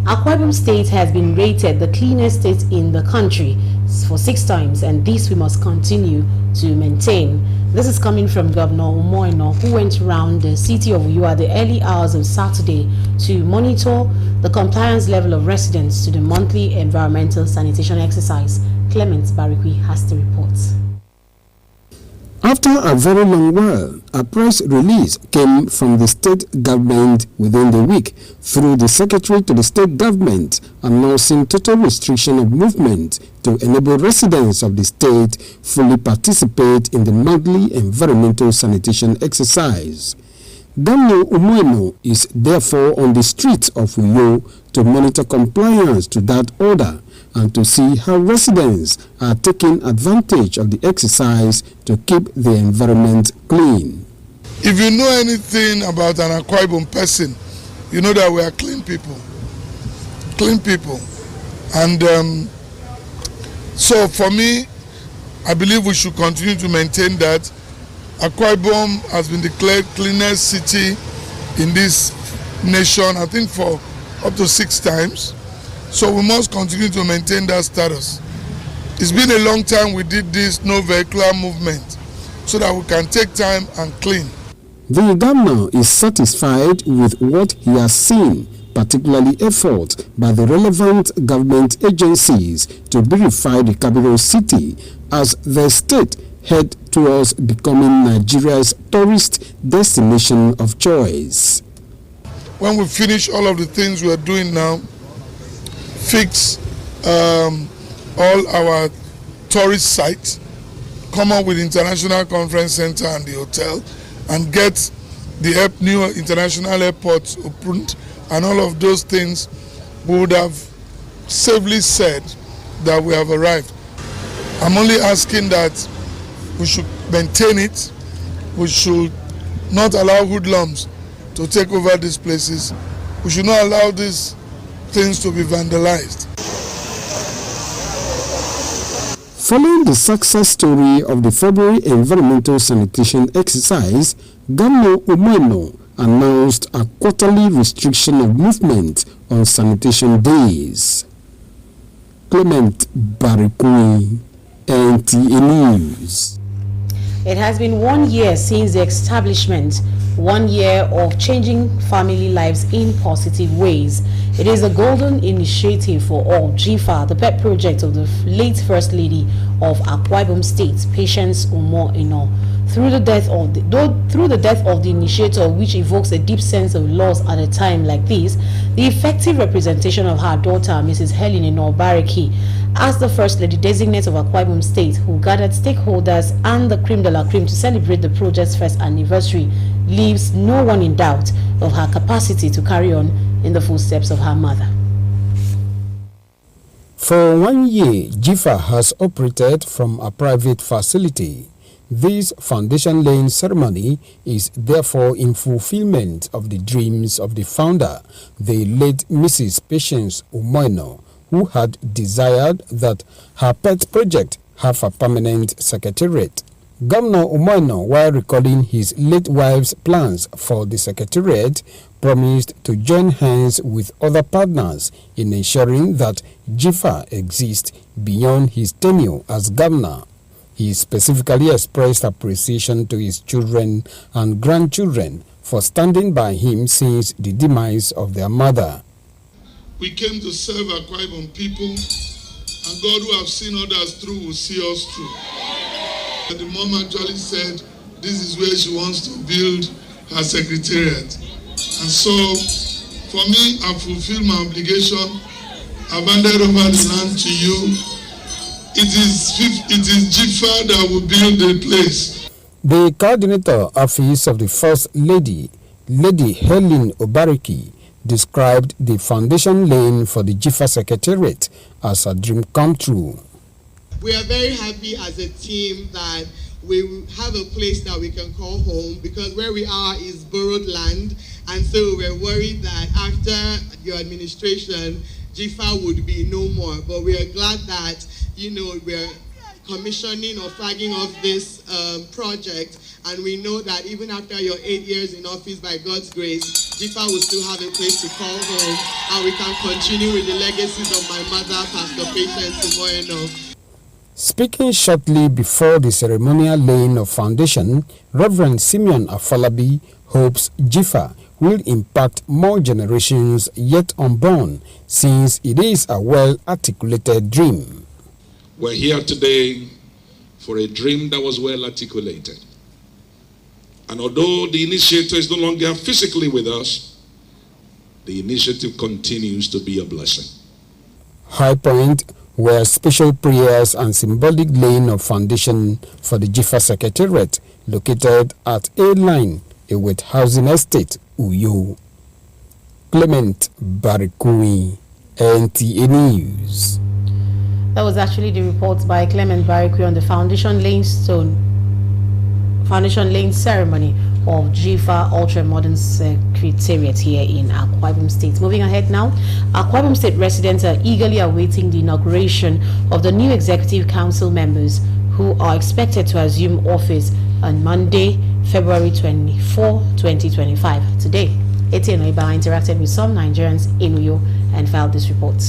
Akwa Ibom State has been rated the cleanest state in the country for 6 times, and this we must continue to maintain. This is coming from Governor Umoino, who went around the city of Uyo at the early hours of Saturday to monitor the compliance level of residents to the monthly environmental sanitation exercise. Clement Barikwi has the report. After a very long while, a press release came from the state government within the week through the secretary to the state government announcing total restriction of movement to enable residents of the state fully participate in the monthly environmental sanitation exercise. Governor Umoino is therefore on the streets of Uyo to monitor compliance to that order and to see how residents are taking advantage of the exercise to keep the environment clean. If you know anything about an Akwa Ibom person, you know that we are clean people. Clean people. And so for me, I believe we should continue to maintain that. Akwa Ibom has been declared cleanest city in this nation, I think for up to 6 times. So we must continue to maintain that status. It's been a long time we did this no vehicular movement so that we can take time and clean. The governor is satisfied with what he has seen, particularly efforts by the relevant government agencies to beautify the capital city as the state head towards becoming Nigeria's tourist destination of choice. When we finish all of the things we are doing now, fix all our tourist sites, come up with International Conference Center and the hotel, and get the new international airports opened, and all of those things, we would have safely said that we have arrived. I'm only asking that we should maintain it. We should not allow hoodlums to take over these places. We should not allow these things to be vandalized. Following the success story of the February environmental sanitation exercise, Governor Umoino announced a quarterly restriction of movement on sanitation days. Clement Barikui, NTA News. It has been 1 year since the establishment, 1 year of changing family lives in positive ways. It is a golden initiative for all. GIFA, the pet project of the late First Lady of Akwa Ibom State, Patience Umoino. Through the death of the initiator, which evokes a deep sense of loss at a time like this, the effective representation of her daughter, Mrs. Helen Inobariki, as the First Lady designate of Akwa Ibom State, who gathered stakeholders and the creme de la creme to celebrate the project's first anniversary, leaves no one in doubt of her capacity to carry on in the footsteps of her mother. For 1 year, GIFA has operated from a private facility. This foundation laying ceremony is therefore in fulfillment of the dreams of the founder, the late Mrs. Patience Umoino, who had desired that her pet project have a permanent secretariat. Governor Umoino, while recalling his late wife's plans for the secretariat, promised to join hands with other partners in ensuring that GIFA exists beyond his tenure as governor. He specifically expressed appreciation to his children and grandchildren for standing by him since the demise of their mother. We came to serve Akwa Ibom people, and God who have seen others through will see us through. And the mom actually said this is where she wants to build her secretariat. And so, for me, I fulfill my obligation. I've handed over the land to you. It is GIFA that will build the place. The coordinator office of the First Lady, Lady Helen Obariki, described the foundation laying for the GIFA Secretariat as a dream come true. We are very happy as a team that we have a place that we can call home, because where we are is borrowed land, and so we're worried that after your administration, GIFA would be no more. But we are glad that, we're commissioning or flagging off this project, And we know that even after your 8 years in office, by God's grace, Jifa will still have a place to call home, and we can continue with the legacies of my mother, Pastor Patience Moeno. Speaking shortly before the ceremonial laying of foundation, Reverend Simeon Afalabi hopes Jifa will impact more generations yet unborn, since it is a well-articulated dream. We're here today for a dream that was well-articulated. And although the initiator is no longer physically with us, the initiative continues to be a blessing. High point were special prayers and symbolic laying of foundation for the Jifa Secretariat located at A-Line, Ewet Housing Estate, Uyo. Clement Barikui, NTA News. That was actually the report by Clement Barikui on the foundation laying ceremony of Jifa Ultra Modern Secretariat here in Akwa Ibom State. Moving ahead now, Akwa Ibom State residents are eagerly awaiting the inauguration of the new Executive Council members who are expected to assume office on Monday, February 24, 2025. Today, Etienne Oiba interacted with some Nigerians in Uyo and filed this report.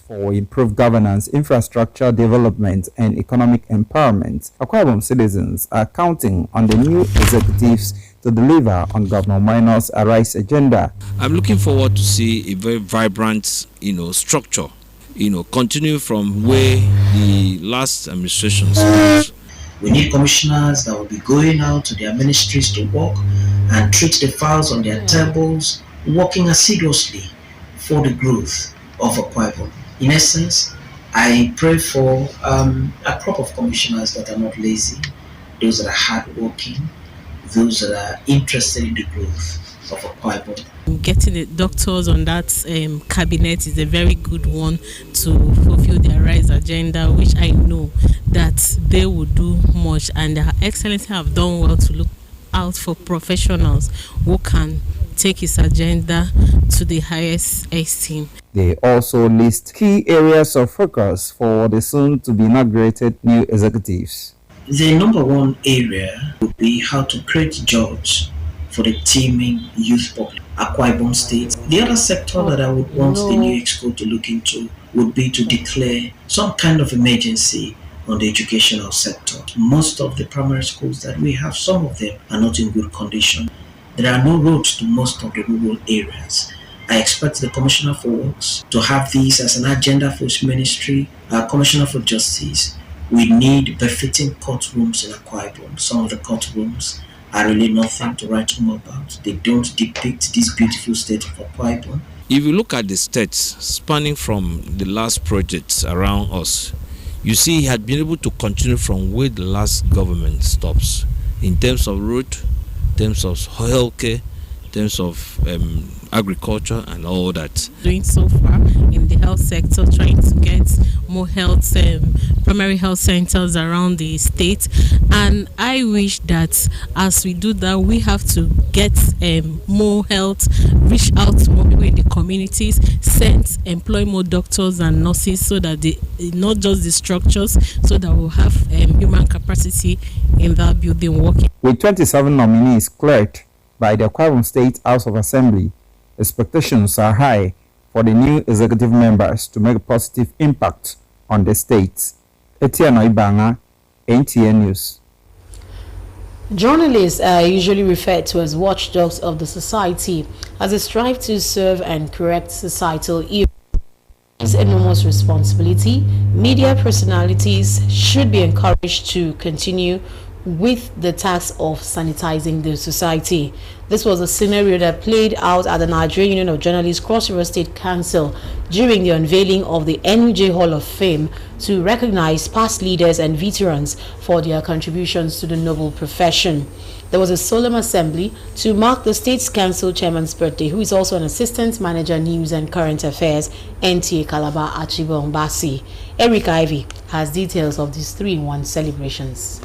For improved governance, infrastructure development, and economic empowerment, Akwa Ibom citizens are counting on the new executives to deliver on Governor Moeno's Arise agenda. I'm looking forward to see a very vibrant, structure, continue from where the last administration started. We need commissioners that will be going out to their ministries to work and treat the files on their tables, working assiduously for the growth of Akwa Ibom. In essence, I pray for a crop of commissioners that are not lazy, those that are hardworking, those that are interested in the growth of Akwa Ibom. Getting the doctors on that cabinet is a very good one to fulfill their Rise agenda, which I know that they will do much, and Her Excellency have done well to look out for professionals who can take his agenda to the highest esteem. They also list key areas of focus for the soon-to-be inaugurated new executives. The number one area would be how to create jobs for the teeming youth population. Akwa Ibom State. The other sector that I would want the new exco to look into would be to declare some kind of emergency on the educational sector. Most of the primary schools that we have, some of them are not in good condition. There are no roads to most of the rural areas. I expect the Commissioner for Works to have these as an agenda for his ministry. Commissioner for Justice, we need befitting courtrooms in Akwa Ibom. Some of the courtrooms are really nothing to write home about. They don't depict this beautiful state of Akwa Ibom. If you look at the states spanning from the last projects around us, you see he had been able to continue from where the last government stops in terms of road, in terms of healthcare, in terms of agriculture and all that. Doing so far in the health sector, trying to get more health, primary health centers around the state, and I wish that as we do that, we have to get more health, reach out to more people in the communities, employ more doctors and nurses, so that they not just the structures, so that we'll have human capacity in that building working. With 27 nominees cleared by the Akwa Ibom State House of Assembly, expectations are high for the new executive members to make a positive impact on the state. Etienne Oibanga, NTA News. Journalists are usually referred to as watchdogs of the society as they strive to serve and correct societal evils. This enormous responsibility, media personalities should be encouraged to continue with the task of sanitizing the society. This was a scenario that played out at the Nigerian Union of Journalists Cross River State Council during the unveiling of the NUJ Hall of Fame to recognize past leaders and veterans for their contributions to the noble profession. There was a solemn assembly to mark the State's Council Chairman's birthday, who is also an Assistant Manager News and Current Affairs, NTA Calabar Archibald Mbasi. Eric Ivy has details of these 3-in-1 celebrations.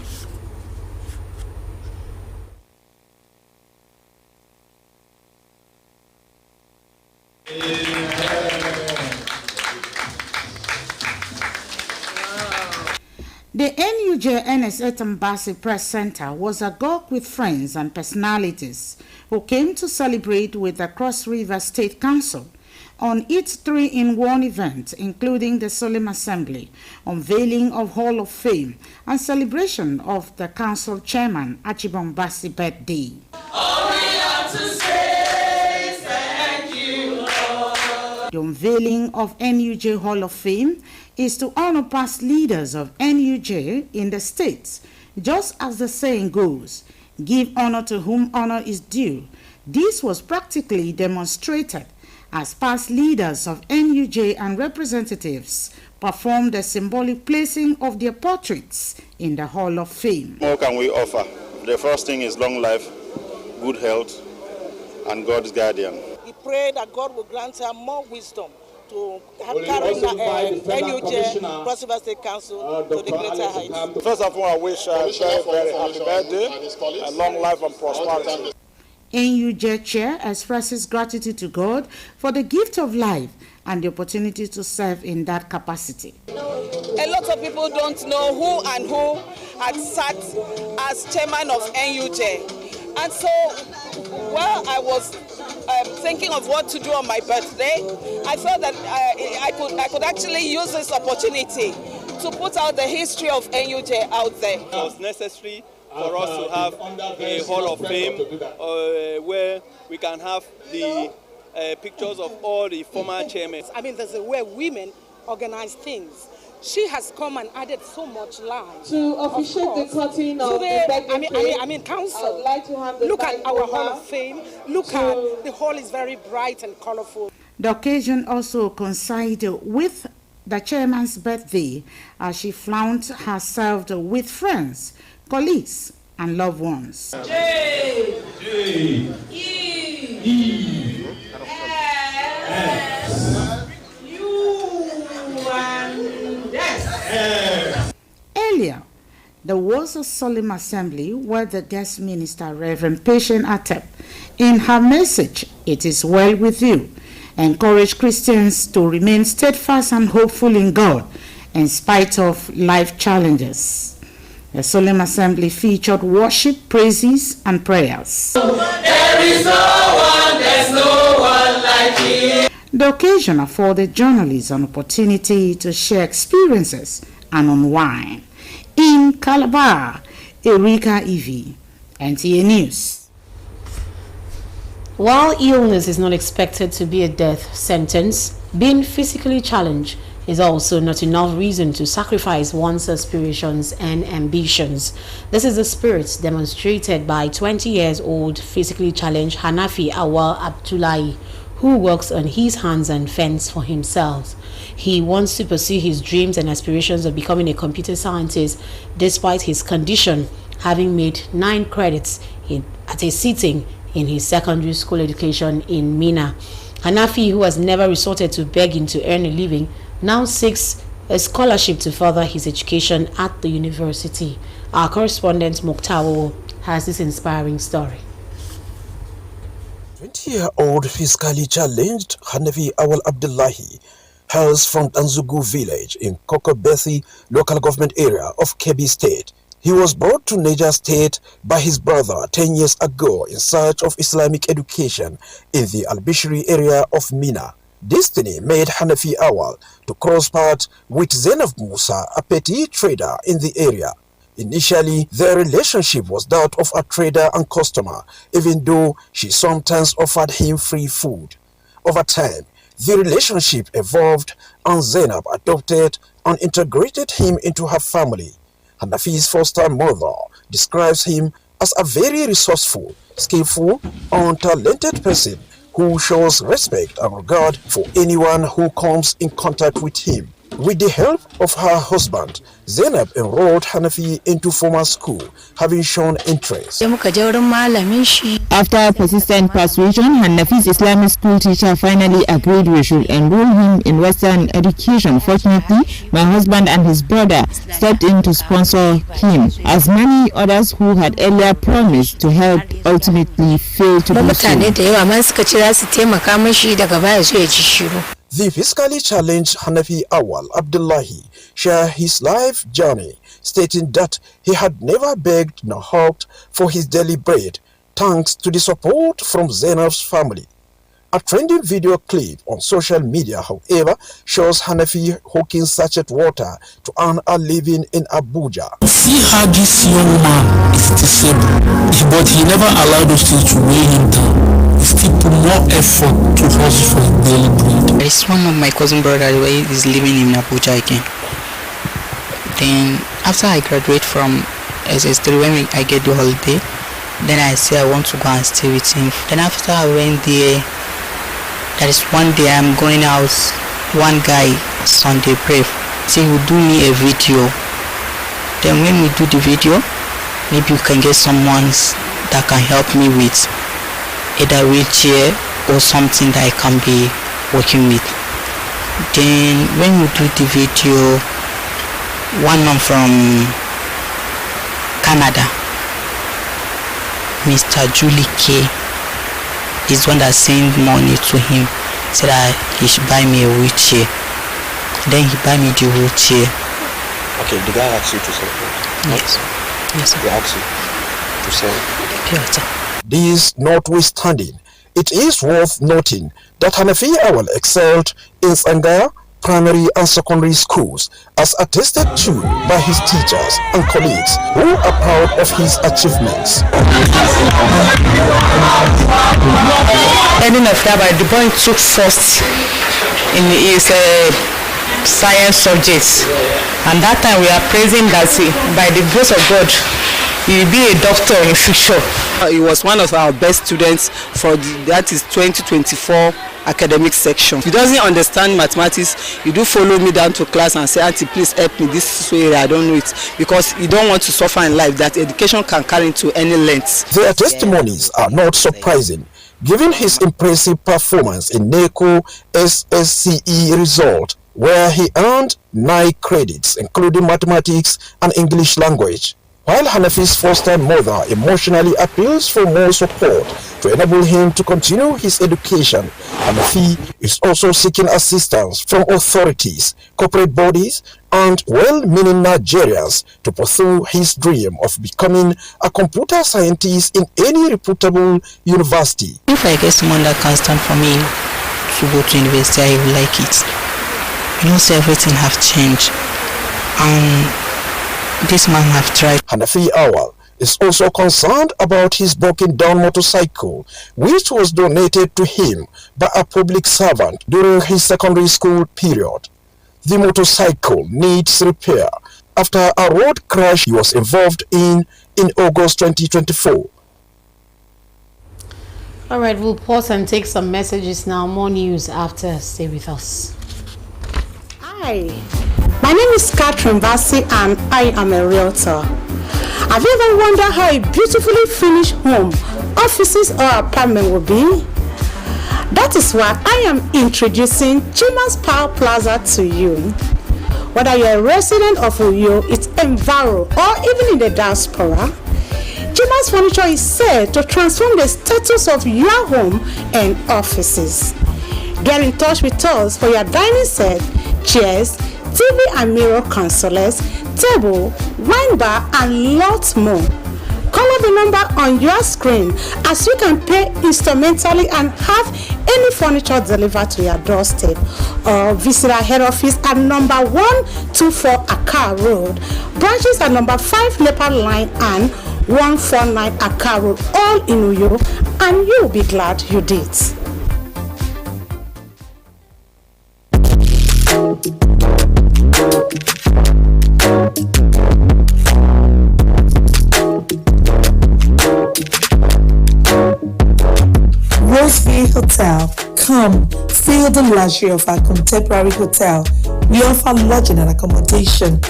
The NUJ NSA Tambasi Press Center was agog with friends and personalities who came to celebrate with the Cross River State Council on its 3-in-1 event, including the solemn assembly, unveiling of Hall of Fame, and celebration of the council chairman Achibong Basi birthday. All we have to say is thank you, Lord. The unveiling of NUJ Hall of Fame is to honor past leaders of NUJ in the states, just as the saying goes, give honor to whom honor is due. This was practically demonstrated as past leaders of NUJ and representatives performed the symbolic placing of their portraits in the Hall of Fame. What can we offer? The first thing is long life, good health, and God's guardian. We pray that God will grant her more wisdom to carry NUJ Cross River State Council to the greater heights. First of all, I wish her a very, very happy birthday, a long life and prosperity. NUJ Chair expresses gratitude to God for the gift of life and the opportunity to serve in that capacity. A lot of people don't know who had sat as chairman of NUJ. And so while I was thinking of what to do on my birthday, I felt that I could actually use this opportunity to put out the history of NUJ out there. It was necessary for us to have a Hall of Fame where we can have the pictures of all the former chairmen. I mean, there's a way women organize things. She has come and added so much life. To officiate the cutting of the birthday council. I would like to have the look at our Hall of Fame. Look at the hall is very bright and colorful. The occasion also coincided with the chairman's birthday as she found herself with friends, colleagues, and loved ones. J E E S U and S. Earlier, there was a solemn assembly where the guest minister, Reverend Patient Atep, in her message, "It is well with you," encouraged Christians to remain steadfast and hopeful in God in spite of life challenges. The solemn assembly featured worship, praises, and prayers. There is there's no one like him. The occasion afforded journalists an opportunity to share experiences and unwind. In Calabar, Erika Evie, NTA News. While illness is not expected to be a death sentence, being physically challenged is also not enough reason to sacrifice one's aspirations and ambitions. This is the spirit demonstrated by 20-year-old physically challenged Hanafi Awal Abdullahi, who works on his hands and fends for himself. He wants to pursue his dreams and aspirations of becoming a computer scientist despite his condition, having made 9 credits at a sitting in his secondary school education in Mina. Hanafi, who has never resorted to begging to earn a living, now seeks a scholarship to further his education at the university. Our correspondent Moktawo has this inspiring story. 20-year-old physically challenged Hanafi Awal Abdullahi hails from Danzugu village in Kokobethi local government area of Kebbi State. He was brought to Niger State by his brother 10 years ago in search of Islamic education in the Al-Bishri area of Mina. Destiny made Hanafi Awal to cross paths with Zainab Musa, a petty trader in the area. Initially, their relationship was that of a trader and customer, even though she sometimes offered him free food. Over time, the relationship evolved and Zainab adopted and integrated him into her family. Hanafi's foster mother describes him as a very resourceful, skillful, and talented person who shows respect and regard for anyone who comes in contact with him. With the help of her husband, Zainab enrolled Hanafi into formal school, having shown interest. After persistent persuasion, Hanafi's Islamic school teacher finally agreed we should enroll him in Western education. Fortunately, my husband and his brother stepped in to sponsor him, as many others who had earlier promised to help ultimately failed to do so. The physically challenged Hanafi Awal Abdullahi shared his life journey, stating that he had never begged nor hoped for his daily bread, thanks to the support from Zainab's family. A trending video clip on social media, however, shows Hanafi hawking sachet water to earn a living in Abuja. See how this young man is disabled, but he never allowed those things to weigh him down. He still put more effort to hustle for his daily bread. It's one of my cousin brothers who is living in Abuja again. Then after I graduate from SS3, when I get the holiday, then I say I want to go and stay with him. Then after I went there, there is one day I'm going out, one guy, Sunday Brave, say he will do me a video. Then when we do the video, maybe you can get someone that can help me with either wheelchair or something that I can be working with. Then when we do the video, one man from Canada, Mr. Julie K, is one that sent money to him, said that he should buy me a wheelchair. Then he buy me the wheelchair. Okay, the guy asked you to sell it? Yes. Yes, sir. He asked you to sell it? Yes, sir. This notwithstanding, it is worth noting that Hanafi Awal excelled in Sangaya primary and secondary schools, as attested to by his teachers and colleagues who are proud of his achievements. Ending of that, the boy took first in his science subjects, and that time we are praising that by the grace of God he will be a doctor in future. He was one of our best students for that is 2024 academic section. If he doesn't understand mathematics, you do follow me down to class and say, Auntie, please help me, this area I don't know it, because you don't want to suffer in life, that education can carry into any length. Their testimonies are not surprising, given his impressive performance in NECO SSCE result, where he earned 9 credits, including mathematics and English language. While Hanafi's foster mother emotionally appeals for more support to enable him to continue his education, Hanafi is also seeking assistance from authorities, corporate bodies, and well-meaning Nigerians to pursue his dream of becoming a computer scientist in any reputable university. If I get someone that can stand for me to go to university, I will like it. You know, so everything have changed. This man have tried. Hanafi Awal is also concerned about his broken down motorcycle, which was donated to him by a public servant during his secondary school period. The motorcycle needs repair after a road crash he was involved in August 2024. All right, we'll pause and take some messages now. More news after. Stay with us. Hi, my name is Catherine Vasi and I am a realtor. Have you ever wondered how a beautifully finished home, offices or apartment will be? That is why I am introducing Chima's Power Plaza to you. Whether you're a resident of Uyo, it's Enviro, or even in the diaspora, Chima's Furniture is set to transform the status of your home and offices. Get in touch with us for your dining set, chairs, TV and mirror consoles, table, wine bar, and lots more. Call the number on your screen as you can pay instrumentally and have any furniture delivered to your doorstep. Or visit our head office at number 124 Accra Road. Branches at number 5 Nepal Line and 149 Accra Road, all in Uyo, and you'll be glad you did. Roseville Hotel. Come, feel the luxury of our contemporary hotel. We offer lodging and accommodation.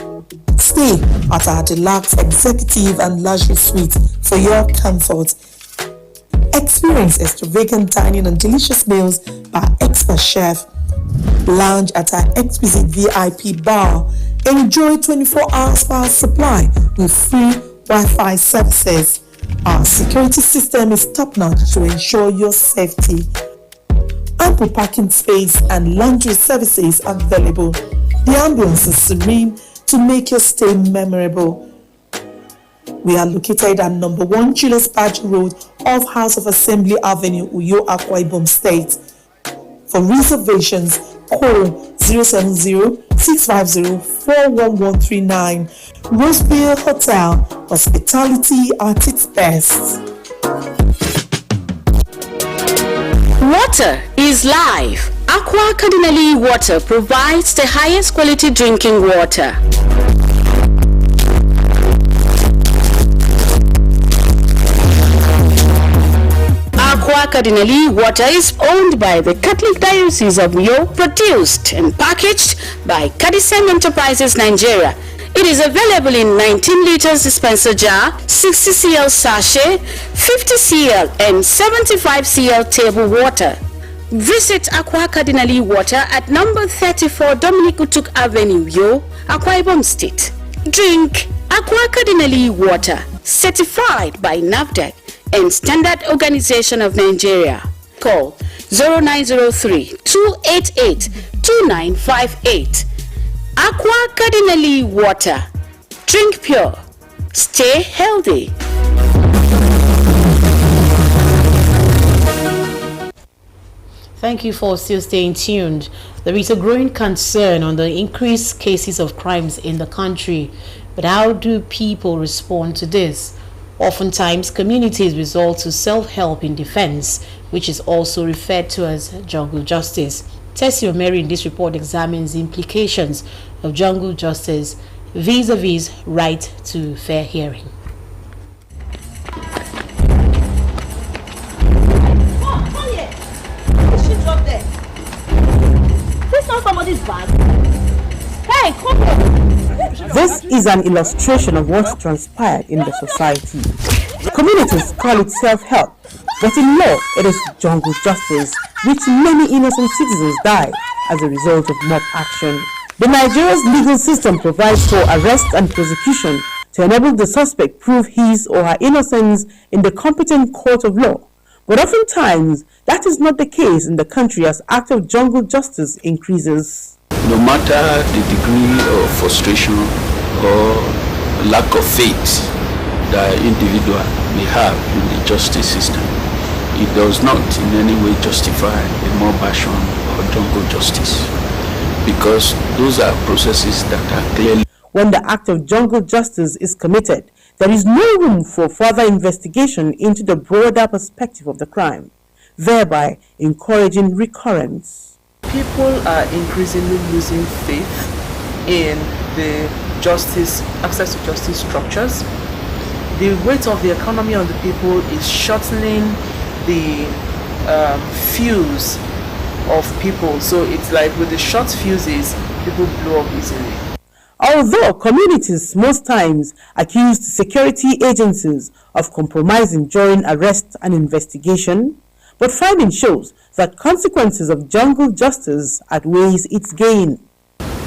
Stay at our deluxe executive and luxury suite for your comfort. Experience extravagant dining and delicious meals by expert chef. Lounge at our exquisite VIP bar. Enjoy 24-hour power supply with free Wi-Fi services. Our security system is top-notch to ensure your safety. Ample parking space and laundry services available. The ambience is serene to make your stay memorable. We are located at number 1 Julius Badge Road off House of Assembly Avenue, Uyo, Akwa Ibom State. For reservations, call 070-650-41139. Roseville Hotel, hospitality at its best. Water is life. Aqua Cardinali Water provides the highest quality drinking water. Aqua Cardinali Water is owned by the Catholic Diocese of Uyo, produced and packaged by Cadisen Enterprises Nigeria. It is available in 19 liters dispenser jar, 60 cl sachet, 50 cl and 75 cl table water. Visit Aqua Cardinali Water at number 34 Dominic Utuk Avenue, Uyo, Akwa Ibom State. Drink Aqua Cardinali Water, certified by NAFDAC and Standard Organization of Nigeria. Call 0903-288-2958. Aqua Cardinali Water. Drink pure. Stay healthy. Thank you for still staying tuned. There is a growing concern on the increased cases of crimes in the country. But how do people respond to this? Oftentimes, communities resort to self-help in defense, which is also referred to as jungle justice. Tessie Omeri in this report examines the implications of jungle justice vis-a-vis right to fair hearing. Somebody's bag. Hey, come here. This is an illustration of what transpired in the society. Communities call it self-help, but in law it is jungle justice, which many innocent citizens die as a result of mob action. The Nigeria's legal system provides for arrest and prosecution to enable the suspect prove his or her innocence in the competent court of law. But oftentimes, that is not the case in the country as act of jungle justice increases. No matter the degree of frustration or lack of faith that an individual may have in the justice system, it does not in any way justify a mob action or jungle justice, because those are processes that are clearly... When the act of jungle justice is committed, there is no room for further investigation into the broader perspective of the crime, thereby encouraging recurrence. People are increasingly losing faith in the justice, access to justice structures. The weight of the economy on the people is shortening the fuse of people. So it's like with the short fuses, people blow up easily. Although communities most times accuse security agencies of compromising during arrest and investigation, but finding shows that consequences of jungle justice outweighs its gain.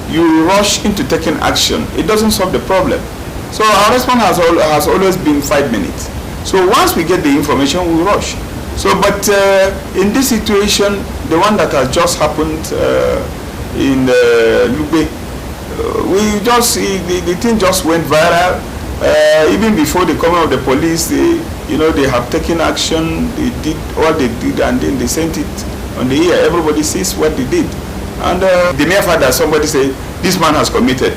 You rush into taking action, it doesn't solve the problem. So our response has always been 5 minutes. So once we get the information, we rush. So, but in this situation, the one that has just happened in Lube, we just the thing just went viral. Even before the coming of the police, they have taken action. They did what they did, and then they sent it on the air. Everybody sees what they did, and the mere fact that somebody say this man has committed,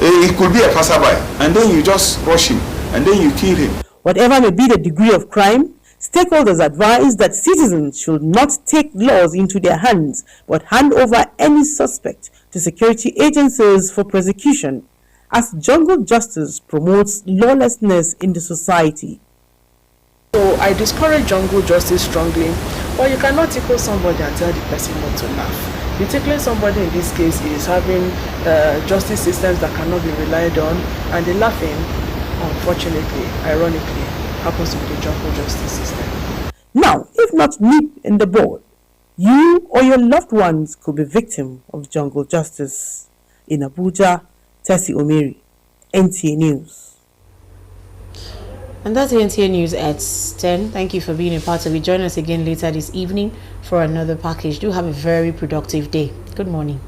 it could be a passerby, and then you just rush him, and then you kill him. Whatever may be the degree of crime, stakeholders advise that citizens should not take laws into their hands, but hand over any suspect to security agencies for prosecution, as jungle justice promotes lawlessness in the society. So I discourage jungle justice strongly, but you cannot tickle somebody and tell the person not to laugh. The tickling somebody in this case is having justice systems that cannot be relied on, and the laughing, unfortunately, ironically, happens to be the jungle justice system. Now, if not nip in the bud, you or your loved ones could be victim of jungle justice. In Abuja, Tessie Omeri, NTA News. And that's the NTA News at 10. Thank you for being a part of it. Join us again later this evening for another package. Do have a very productive day. Good morning.